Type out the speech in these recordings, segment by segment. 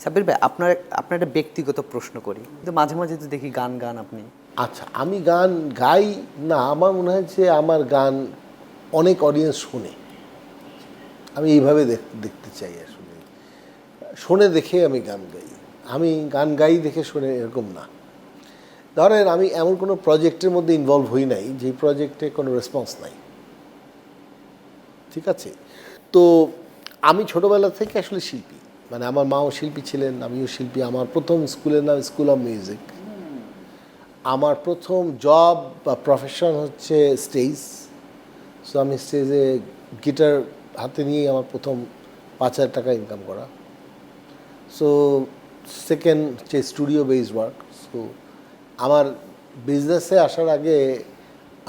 সাব্বির ভাই, আপনার একটা ব্যক্তিগত প্রশ্ন করি, কিন্তু মাঝে মাঝে তো দেখি গান আপনি। আচ্ছা, আমি গান গাই না, আমার মনে হয় যে আমার গান অনেক অডিয়েন্স শোনে। আমি এইভাবে দেখতে চাই আসলে, শোনে দেখে আমি গান গাই। আমি গান গাই দেখে শোনে এরকম না। ধরেন আমি এমন কোনো প্রজেক্টের মধ্যে ইনভলভ হই নাই যে প্রজেক্টে কোনো রেসপন্স নাই, ঠিক আছে? তো আমি ছোটোবেলা থেকে আসলে শিল্পী, মানে আমার মাও শিল্পী ছিলেন, আমিও শিল্পী। আমার প্রথম স্কুলের নাম স্কুল অফ মিউজিক। আমার প্রথম জব বা প্রফেশন হচ্ছে স্টেজ। সো আমি স্টেজে গিটার হাতে নিয়েই আমার প্রথম 5,000 টাকা ইনকাম করা। সো সেকেন্ড হচ্ছে স্টুডিও বেসড ওয়ার্ক। সো আমার বিজনেসে আসার আগে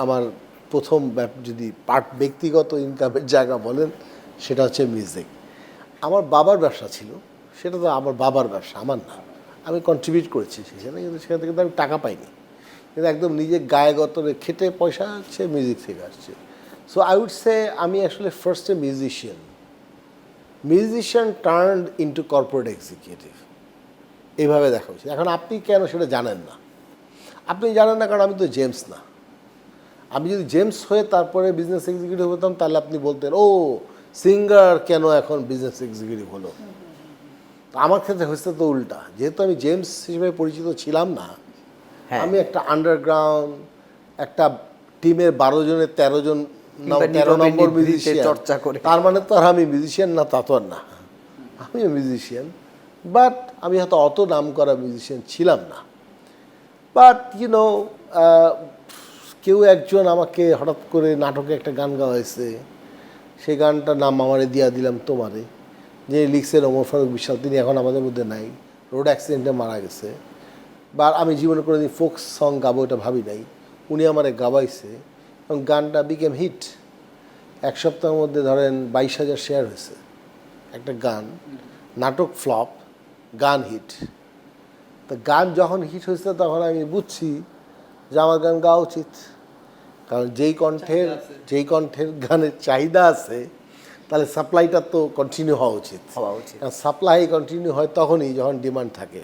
আমার প্রথম যদি ব্যক্তিগত ইনকামের জায়গা বলেন, সেটা হচ্ছে মিউজিক। আমার বাবার ব্যবসা ছিল, সেটা তো আমার বাবার ব্যবসা, আমার না। আমি কন্ট্রিবিউট করেছি সেখানে, কিন্তু সেখান থেকে তো আমি টাকা পাইনি। কিন্তু একদম নিজে গায়ে গতরে খেটে পয়সা হচ্ছে মিউজিক থেকে আসছে। সো আই উড সে আমি আসলে ফার্স্ট এ musician turned into corporate executive, এইভাবে দেখা উচিত। এখন আপনি কেন সেটা জানেন না? আপনি জানেন না কারণ আমি তো জেমস না। আমি যদি জেমস হয়ে তারপরে বিজনেস এক্সিকিউটিভ হতাম, তাহলে আপনি বলতেন, ও সিঙ্গার কেন এখন বিজনেস এক্সিকিউটিভ হলো। তো আমার ক্ষেত্রে হয়েছে তো উল্টা। যেহেতু আমি জেমস হিসেবে পরিচিত ছিলাম না, আমি একটা আন্ডারগ্রাউন্ড একটা টিমের 12 জনের 13 জন 13 নম্বর মিউজিশিয়ান চর্চা করে, তার মানে তো আর আমি মিউজিশিয়ান না, তা তো আর না। আমিও মিউজিশিয়ান, বাট আমি হয়তো অত নাম করা মিউজিশিয়ান ছিলাম না। বাট কেউ একজন আমাকে হঠাৎ করে নাটকে একটা গান গাওয়া হয়েছে, সেই গানটার নাম আমারে দিয়া দিলাম তোমারে, যে লিখছেন ওমর ফারুক বিশাল, তিনি এখন আমাদের মধ্যে নাই, রোড অ্যাক্সিডেন্টে মারা গেছে। বা আমি জীবনে কোনোদিন ফোক সং গাবো এটা ভাবি নাই, উনি আমারে গাবাইছে এবং গানটা বিকেম হিট। এক সপ্তাহের মধ্যে ধরেন 22,000 শেয়ার হয়েছে একটা গান। নাটক ফ্লপ, গান হিট। তো গান যখন হিট হয়েছে তখন আমি বুঝছি যে আমার গান গাওয়া উচিত, কারণ যেই কণ্ঠের গানের চাহিদা আছে, তাহলে সাপ্লাইটা তো কন্টিনিউ হওয়া উচিত। সাপ্লাই কন্টিনিউ হয় তখনই যখন ডিমান্ড থাকে।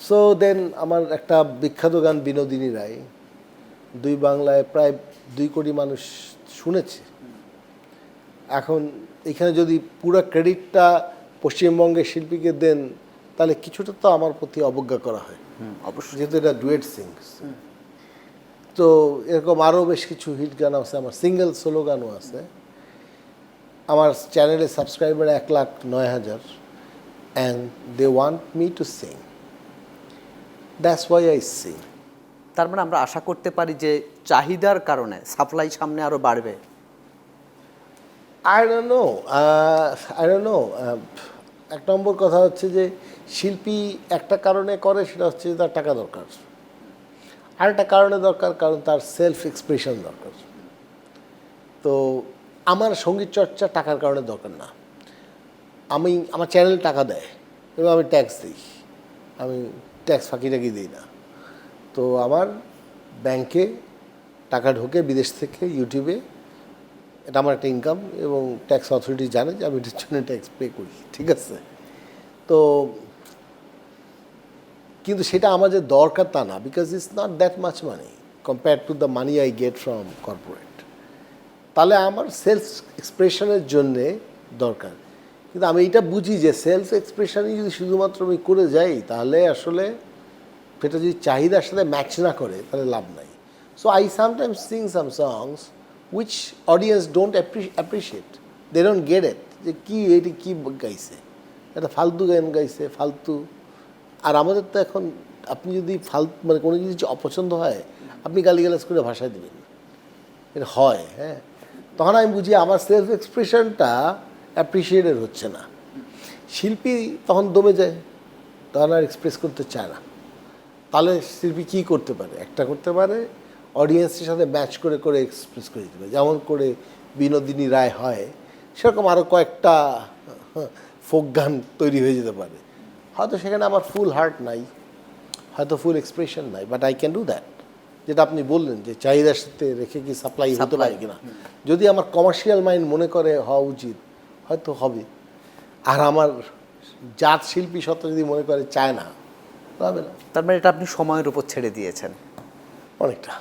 সো দেন আমার একটা বিখ্যাত গান বিনোদিনী রায়, বাংলায় প্রায় 2 কোটি মানুষ শুনেছে। এখন এখানে যদি পুরো ক্রেডিটটা পশ্চিমবঙ্গের শিল্পীকে দেন, তাহলে কিছুটা তো আমার প্রতি অবজ্ঞা করা হয়, অবশ্যই, যেহেতু এটা ডুয়েট সিংস। তো এরকম আরও বেশ কিছু হিট গান আছে, আমার সিঙ্গেল সোলো গানও আছে। আমার চ্যানেলে subscriber 1,09,000 and they want me to sing, that's why I sing. তার মানে আমরা আশা করতে পারি যে চাহিদার কারণে সাপ্লাই সামনে আরও বাড়বে। I don't know. এক নম্বর কথা হচ্ছে যে শিল্পী একটা কারণে করে, সেটা হচ্ছে তার টাকা দরকার। আরেকটা কারণে দরকার, কারণ তার সেলফ এক্সপ্রেশন দরকার। তো আমার সঙ্গীত চর্চা টাকার কারণে দরকার না। আমার চ্যানেল টাকা দেয় এবং আমি ট্যাক্স দিই, আমি ট্যাক্স ফাঁকি দিই না। তো আমার ব্যাংকে টাকা ঢোকে বিদেশ থেকে, ইউটিউবে, এটা আমার একটা ইনকাম, এবং ট্যাক্স অথরিটি জানে যে আমি এটার জন্য ট্যাক্স পে করি, ঠিক আছে? তো কিন্তু সেটা আমার যে দরকার তা না, because it's not that much money compare to the money I get from corporate. তাহলে আমার সেলফ এক্সপ্রেশনের জন্যে দরকার। কিন্তু আমি এটা বুঝি যে সেলফ এক্সপ্রেশনই যদি শুধুমাত্র আমি করে যাই, তাহলে আসলে সেটা যদি চাহিদার সাথে ম্যাচ না করে, তাহলে লাভ নাই। So I sometimes Singh some songs which audience don't appreciate, they don't get it, যে কি এটি কী গাইছে, এটা ফালতু গান গাইছে, ফালতু। আর আমাদের তো এখন আপনি যদি মানে কোনো জিনিস অপছন্দ হয়, আপনি গালিগালাজ করে ভাষায় দেবেন, এটা হয়, হ্যাঁ। তখন আমি বুঝি আমার সেলফ এক্সপ্রেশনটা অ্যাপ্রিসিয়েটেড হচ্ছে না। শিল্পী তখন দমে যায়, তখন আর এক্সপ্রেস করতে চায় না। তাহলে শিল্পী কী করতে পারে? একটা করতে পারে, অডিয়েন্সের সাথে ম্যাচ করে করে এক্সপ্রেস করে দিতে পারে, যেমন করে বিনোদিনী রায় হয়, সেরকম আরও কয়েকটা ফোক গান তৈরি হয়ে যেতে পারে। হয়তো সেখানে আমার ফুল হার্ট নাই, হয়তো ফুল এক্সপ্রেশন নাই, but I can do that. যেটা আপনি বললেন যে চাহিদার সাথে রেখে কি সাপ্লাই হতে পারে কিনা, যদি আমার কমার্শিয়াল মাইন্ড মনে করে হওয়া উচিত, হয়তো হবে। আর আমার জাত শিল্পী সত্তা যদি মনে করে চায় না, তো হবে না তার মানে এটা আপনি সময়ের উপর ছেড়ে দিয়েছেন। অনেকটা।